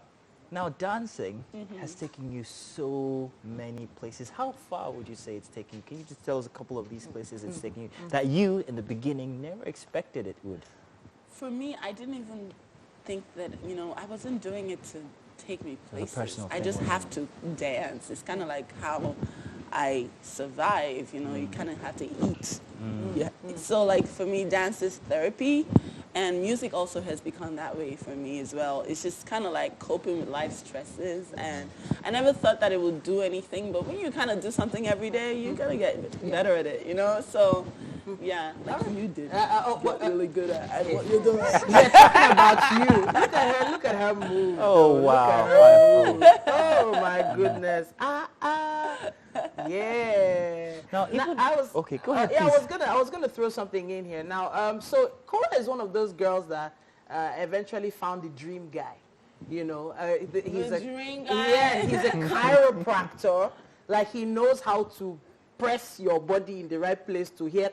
now dancing has taken you so many places. How far would you say it's taken you? Can you just tell us a couple of these places it's taken you that you, in the beginning, never expected it would? For me, I didn't even think that, you know, I wasn't doing it to take me places. personal I thing, just wasn't have to dance. It's kind of like how I survive, you know, you kind of have to eat. Yeah. So like for me, dance is therapy, and music also has become that way for me as well. It's just kind of like coping with life stresses, and I never thought that it would do anything, but when you kind of do something every day, you gotta get better at it, you know? So yeah, like you did. You're really good at what you're doing. We're talking about you. Look at her move. Oh, Look wow. at her move. Oh my goodness. Yeah. Now, I was okay, go ahead, yeah, please. I was gonna throw something in here. Now, so Korra is one of those girls that eventually found the dream guy. You know, he's a dream guy. Yeah, he's a chiropractor. Like he knows how to press your body in the right place to hear.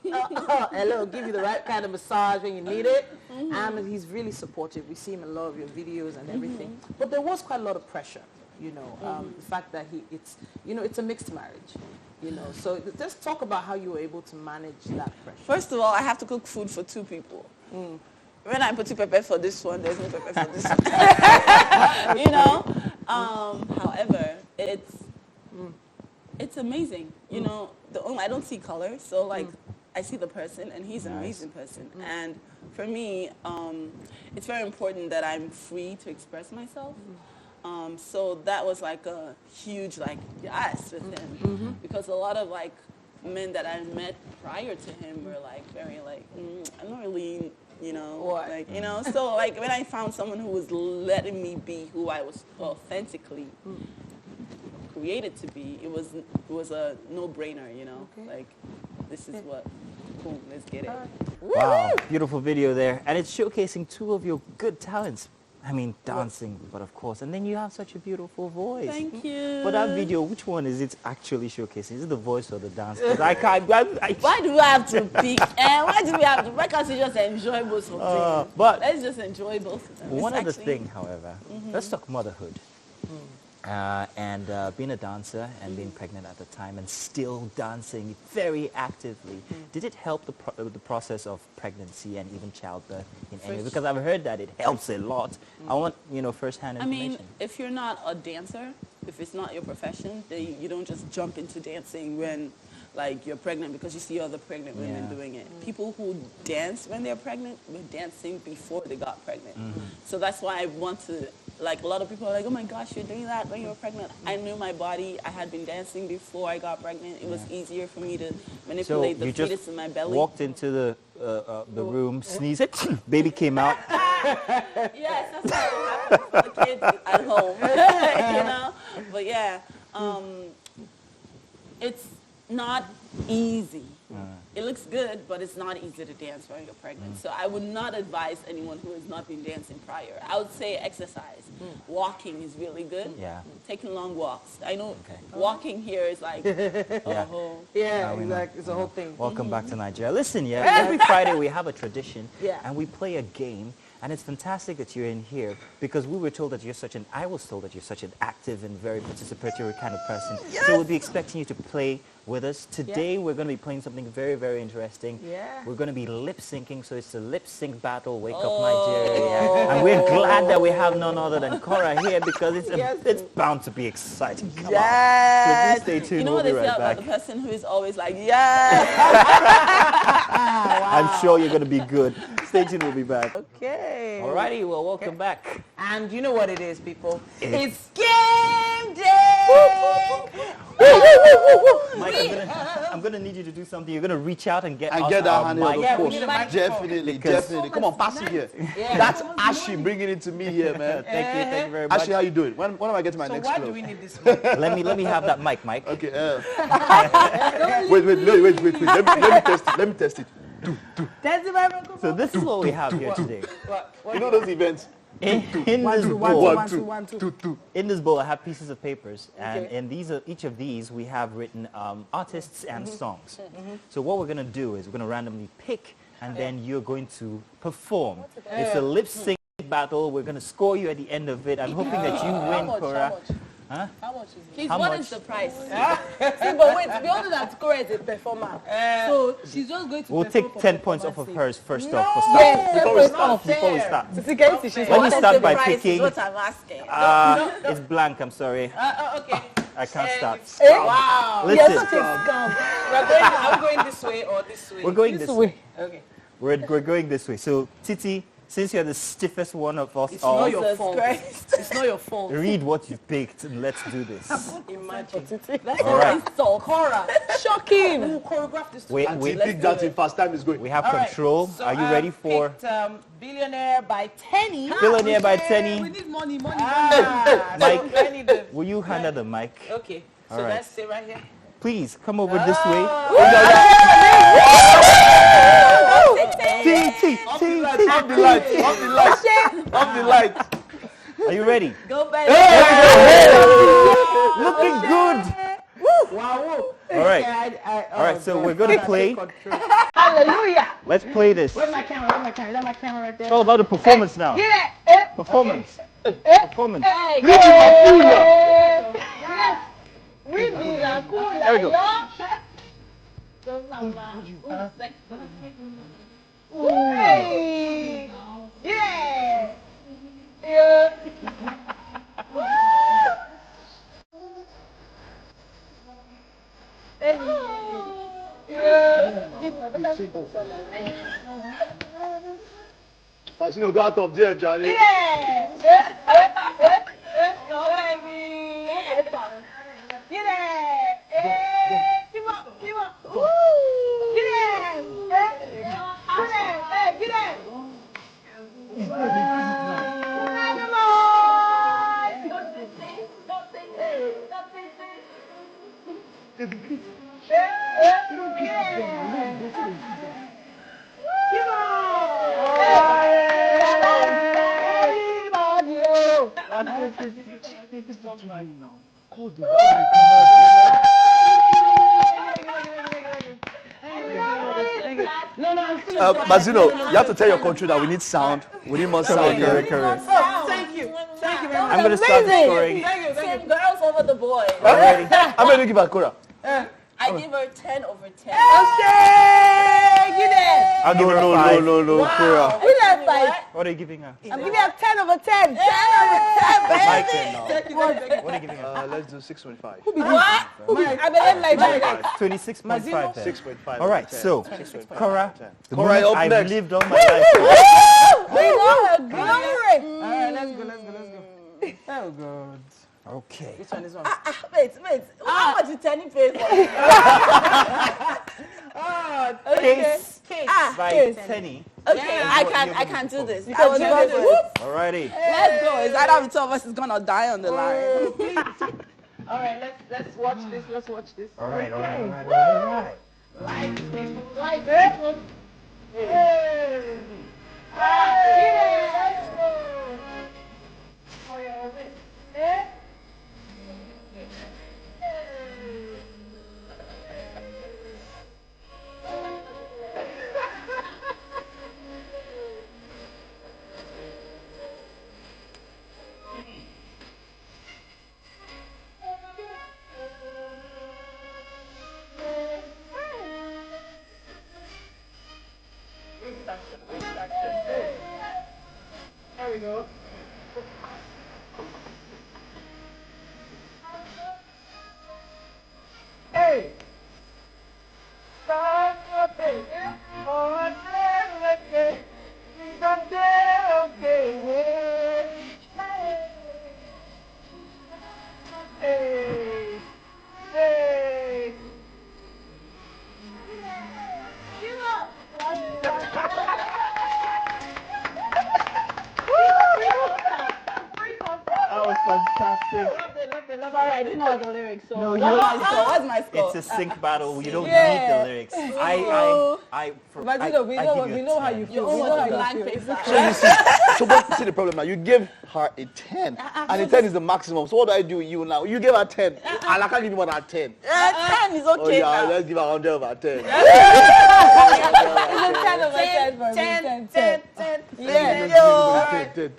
Hello, give you the right kind of massage when you need it. And he's really supportive. We see him in a lot of your videos and everything. But there was quite a lot of pressure. You know, the fact that it's a mixed marriage. You know, so just talk about how you were able to manage that pressure. First of all, I have to cook food for 2 people. When I put the pepper for this one, there's no pepper for this one. You know? However, it's amazing. You know, I don't see color, so like I see the person, and he's an amazing person. And for me, it's very important that I'm free to express myself. So that was like a huge yes with him, because a lot of like men that I met prior to him were like very like I'm not really, you know, like, you know, so like when I found someone who was letting me be who I was authentically, created to be, it was a no-brainer, you know? Like, this is what, boom, let's get it. Wow, beautiful video there. And it's showcasing two of your good talents. I mean, dancing, but of course. And then you have such a beautiful voice. Thank you. But that video, which one is it actually showcasing? Is it the voice or the dance? 'Cause I can't. Why do we have to pick? Why do we have to? Why can't we just enjoy both of them? But let's just enjoy both of them. One other thing, however, let's talk motherhood. And being a dancer and being pregnant at the time and still dancing very actively, did it help the process of pregnancy and even childbirth in any way? Because I've heard that it helps a lot. I want, first-hand information. I mean, if you're not a dancer, if it's not your profession, then you don't just jump into dancing when, like, you're pregnant because you see other pregnant women doing it. People who dance when they're pregnant were dancing before they got pregnant. So that's why I want to, like, a lot of people are like, oh my gosh, you're doing that when you were pregnant. I knew my body. I had been dancing before I got pregnant. It was easier for me to manipulate the fetus in my belly. Walked into the room, sneezed, baby came out. Yes, that's what happens for the kids at home, you know? But yeah, it's not easy. It looks good, but it's not easy to dance when you're pregnant. So I would not advise anyone who has not been dancing prior. I would say exercise. Walking is really good. Yeah. Taking long walks. I know walking here is like, It's a whole thing. Welcome back to Nigeria. Listen, every Friday we have a tradition, and we play a game. And it's fantastic that you're in here because we were told that I was told that you're such an active and very participatory kind of person. So we'll be expecting you to play with us. Today we're going to be playing something very, very interesting. We're going to be lip syncing, so it's a lip sync battle, Wake Up Nigeria. And we're glad that we have none other than Korra here because it's bound to be exciting. Come on. So just stay tuned. You know we'll what they be say right about back. the person who is always like, I'm sure you're going to be good. Stay tuned, we'll be back. Okay. Alrighty, well, welcome back. And you know what it is, people. It's game day! Mike, I'm gonna need you to do something. You're gonna reach out and get that our handle, mic. of course. we need a microphone. Definitely, definitely. Come on, pass it here. That's Ashley bringing it to me here, man. Thank you very much. Ashley, how you doing? When am I getting my next Why clothes? do we need this mic? Let me have that mic, Mike. Okay. Wait. Let me test it. That's the microphone. So this is what we have here today. You know those events? In this bowl, One, two. in this bowl, I have pieces of papers, and in each of these we have written artists and songs. So what we're gonna do is we're gonna randomly pick, and then you're going to perform. It's a lip sync battle. We're gonna score you at the end of it. I'm hoping that you win, Korra. How much is it? Please, How what much? is the price? See, but wait, we all know that Korra is a performer. So she's just going to We'll perform take for 10 points off of performance hers first off. For Yes, before we start. sake. Let me start by Price is picking. what I'm asking. It's blank. I'm sorry. Okay. I can't start. Wow. Listen, Are we going this way or this way? we're going this way. Okay. We're going this way. So, Titi, since you're the stiffest one of us It's all, not your Jesus fault. Christ. It's not your fault. read what you picked and let's do this. Imagine. That's All a right. insult. Korra. Shocking. Who choreographed this? Wait, And wait. pick that in fast time is going. We have All right. control. So Are you I ready for picked, Billionaire by Tenny. Billionaire by We Tenny? need money. Mike. So I need the. Will you hand her the mic? Okay. So All right. let's stay right here. Please come over this way. T. Off the light. Are you ready? Go back. Looking good. Wow. All right. All right. So we're gonna play. Hallelujah. Let's play this. Where's my camera? Is that my camera right there? It's all about the performance now. Get it. Performance. Performance. Hey, we be la cool. There we go. Hey. Yeah. Yeah. As you know, go out of there, Johnny. Yeah. Go baby. Get it. Come on. Woo. Get it. Get it. Come on. Mazino, you have to tell your country that we need sound. We need more sound here. Correct. Thank you. Thank you very much. I'm going to start the scoring. Same girls over the boys. Alrighty. How many do you give Korra? I give her 10 over 10. Okay, give it. I'll give her a 5. No, Korra. Give it 5. What are you giving her? I'm giving her 10 over 10. 10 over 10, baby. Like 10 now. What are you giving her? Let's do 6.5. What? I believe like that. 26.5 then. 6.5. Alright, so, Korra, the Korra, moment up I've next. lived all my life. We love her. Glory. Alright, let's go. Oh, God. Okay. Which one is one? Wait. How much is Tenny pay for? Case by Case. Tenny. Okay, I can do this. I Because will you do this. Alrighty. Let's go. It's either the two of us is gonna die on the line. Alright, let's watch this. Let's watch this. Alright. There we go. Hey! That was fantastic. Sorry, I didn't know the lyrics. So No, what's my score? It's a sync battle. You don't Yeah. need the lyrics. But we know how you feel. You We know almost how a you blank feel. paper. So what see the problem now? You gave her a 10. And a 10 is the maximum. So what do I do with you now? You gave her 10. And I can't give you more than 10. 10 is Oh okay yeah, now. let's give her 100 over 10. It's a 10 over 10 for me. 10. Yeah. 10.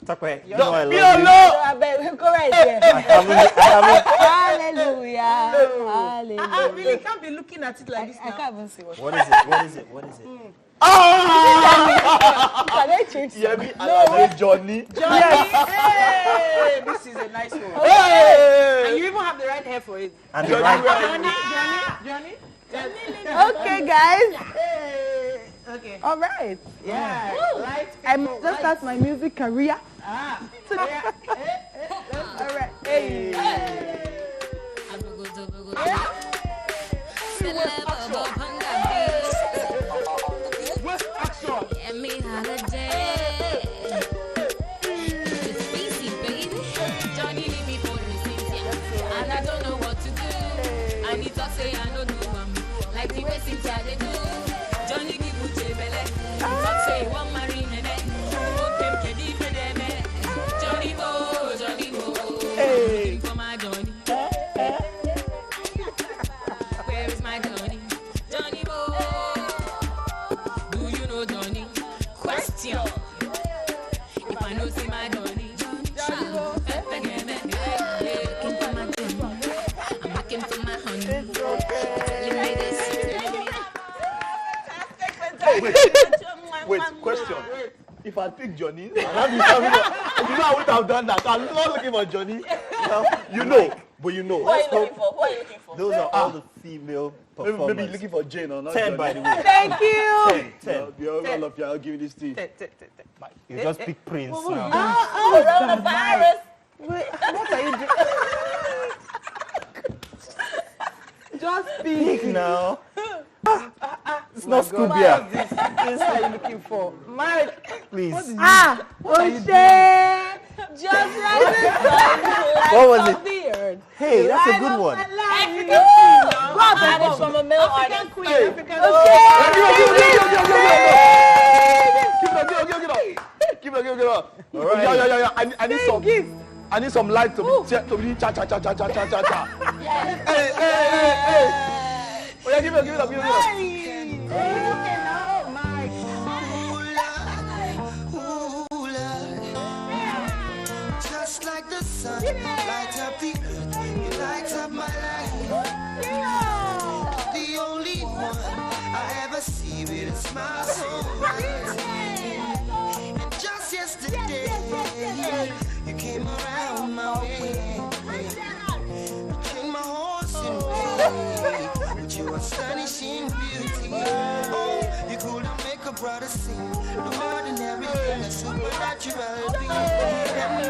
Takwe, you know I love you. I bet go right there. I haven't. Hallelujah. Hallelujah. Really can't be looking at it like this I now. can't even see what. What is it? Can I change? Yeah, me and Johnny. Hey, this is a nice one. Hey! And you even have the right hair for it. And the right. Johnny. Okay, guys. Okay. All right. Yeah. Light I people, just start my music career. Ah. All right. Hey. West action. Hey. Wait, question. If I pick Johnny, you know I wouldn't have done that. I'm not looking for Johnny. You know, but you know. Who are you looking for? Who are you looking for? Those are all the female performers. Maybe looking for Jane or not. 10 Johnny. by the way. Thank you. 10. You're all of you. I'll give you this tea. You just pick Prince now. Coronavirus. What are you doing? Just Pick speak. now. It's not Scooby. This is what you're looking for. Marriage. Please. Just like the sun. What was it? The earth. Hey, that's a good one. Hey, And it's from a male artist. Queen, Hey. African Give it up. All right. Yeah. I need some light to be cha. Hey. Oh yeah, give it up. Just like the sun, light up the earth, you light up my life. The only one I ever see with a smile so bright. And just yesterday, you came around my way. You came my horse in way with your astonishing beauty. Oh, you couldn't make a brother sing. No ordinary thing, a supernatural being. And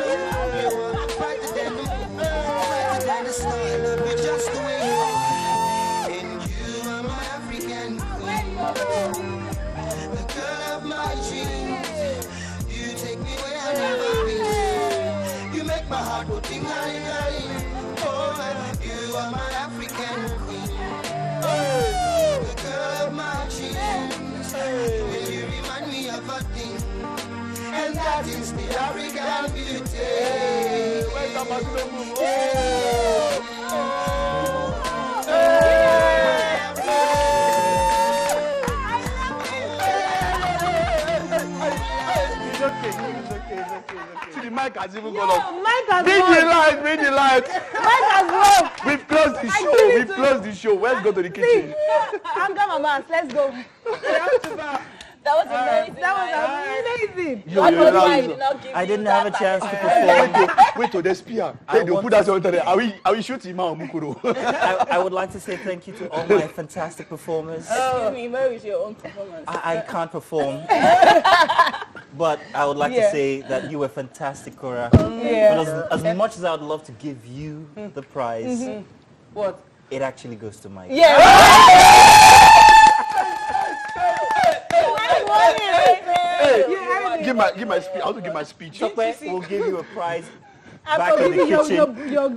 you are brighter than the moon, brighter than the star. I love you just the way you are. And you are my African queen, the girl of my dreams. You take me where I've never been. You make my heart go ting-a-ling-a-ling. Oh, you are my African queen, the girl of my dreams. And you remind me of a thing, and that is the African beauty. It's okay. See, the mic has even gone off. Mike has Bring won. the light. Mike has won. We've closed the show. Let's go to the kitchen. I'm done, Mama. Let's go. That was amazing. That was amazing. What was why you did not give I me didn't that have a chance to light? perform. Wait till they spear. I Hey, they'll want put us on there. Are we shooting man Mukuro? I would like to say thank you to all my fantastic performers. Excuse me, where is your own performance? I can't perform. But I would like to say that you were fantastic, Korra. But as much as I would love to give you the prize, What? it actually goes to Mike. Give my speech. I want to give my speech. We'll give you a prize I'm back in the forgiving kitchen. your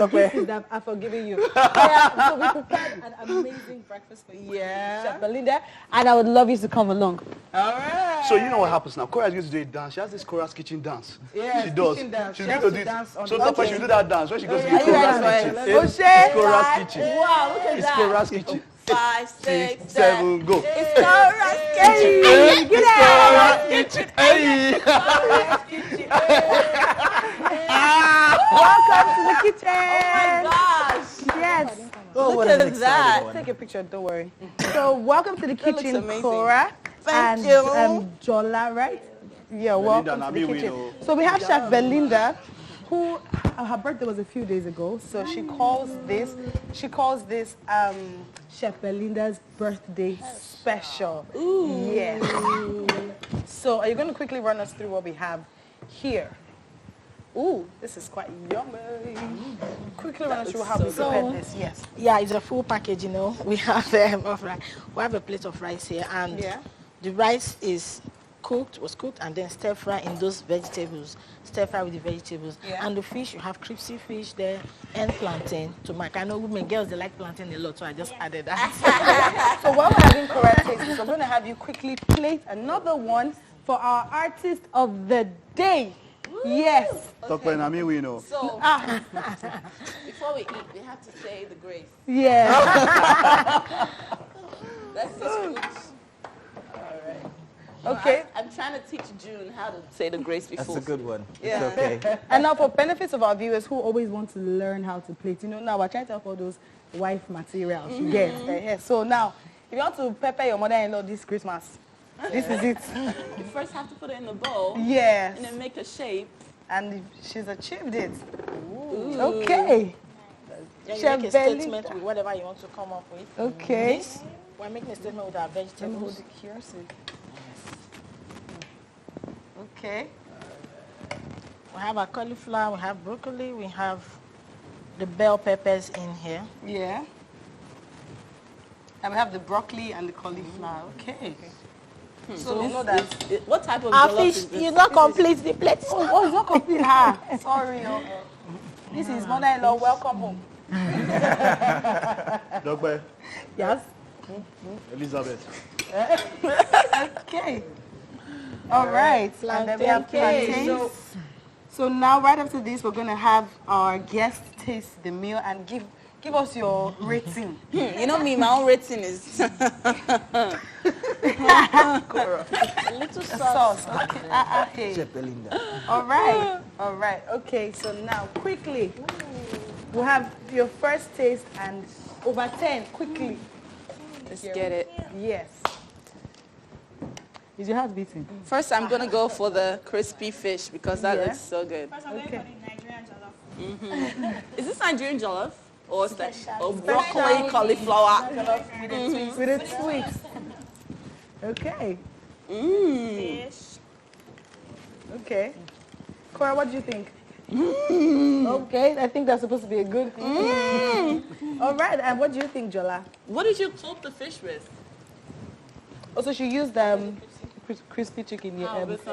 okay. gifts that I'm forgiving you. Yeah, so we prepared an amazing breakfast for you, Chef Belinda, and I would love you to come along. All right. So you know what happens now? Korra is going to do a dance. She has this Korra's kitchen dance. Yeah, she does. kitchen dance. She's She going has to to do dance on so the Tapa, she'll do that dance when she goes to the Are you Korra's ready? kitchen. Let's It's Korra's kitchen. Wow, look at It's that. Korra's kitchen. 5, 6, 7, go. It's Korra's Hey, get out. Korra's kitchen. Hey. Welcome to the kitchen. Oh my gosh. Yes. Oh, Look what at an exciting that. one. Take a picture, don't worry. So, welcome to the That looks kitchen, amazing. Korra. Thank and, you. Jola, right? Yeah, welcome to the Nami, we kitchen. know. So, we have Chef Belinda, who, her birthday was a few days ago. So, she calls this Chef Belinda's birthday special. Ooh. Yes. So, are you going to quickly run us through what we have here? Ooh, this is quite yummy. Quickly run us through how we prepared this. Yes. Yeah, it's a full package, you know. We have of rice. We have a plate of rice here, and the rice is was cooked, and then stir fry in those vegetables. Stir fry with the vegetables. Yeah. And the fish, you have crispy fish there and plantain to make. I know women, girls, they like plantain a lot, so I just added that. So while we're having correct tastes, I'm going to have you quickly plate another one for our artist of the day. Yes. Tapa, Nami, we know. So, before we eat, we have to say the grace. Yeah. That's the speech. All right. Okay. I'm trying to teach June how to say the grace before. That's a good one. Yeah. It's okay. And now for benefits of our viewers who always want to learn how to plate, you know, now we're trying to help all those wife materials you get. So now, if you want to pepper your mother-in-law this Christmas, this is it. You first have to put it in the bowl. Yes. And then make a shape. And she's achieved it. Ooh. Okay. Then you Chef make a Belinda. statement with whatever you want to come up with. Okay. This, we're making a statement with our vegetables. Okay. We have our cauliflower, we have broccoli, we have the bell peppers in here. Yeah. And we have the broccoli and the cauliflower. Okay. So you know that. What type of Our jollof fish is this? is not complete, the plate. Oh, it's not complete. Sorry. This is mother-in-law. Welcome home. Dogbe. Yes. Elizabeth. Okay. All right. And then we have plantains. So now, right after this, we're going to have our guests taste the meal and give us your rating. You know me, my own rating is... A little sauce. Okay. All right. All right. Okay, so now, quickly, we'll have your first taste and over 10, quickly. Let's get it. Yes. Is your heart beating? First, I'm going to go for the crispy fish because that looks so good. Okay. Is this Nigerian jollof? Or is that broccoli, cauliflower? With a twist. Okay. Fish. Okay. Korra, what do you think? Okay, I think that's supposed to be a good thing. All right, and what do you think, Jola? What did you coat the fish with? Also, she used crispy chicken. With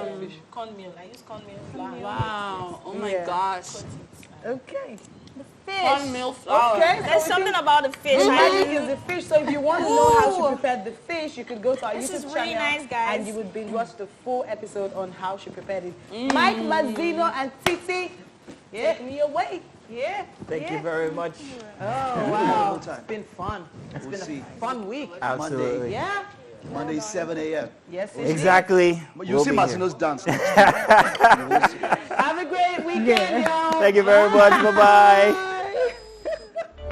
cornmeal. I use cornmeal flour. Wow. Oh my gosh. Okay. Cornmeal flour. Okay, There's something about the fish. Magic is the fish. So if you want to know how she prepared the fish, you could go to our YouTube channel. Really nice, guys. And you would binge watch the full episode on how she prepared it. Mike, Mazzino, and Titi, take me away. Yeah. Thank you very much. Oh, wow. It's been fun. It's been a fun week. Absolutely. Yeah. Monday, 7 a.m. Yes, it Exactly. You'll see Martino's dance. is. Have a great weekend, y'all. Thank you very much. Bye-bye.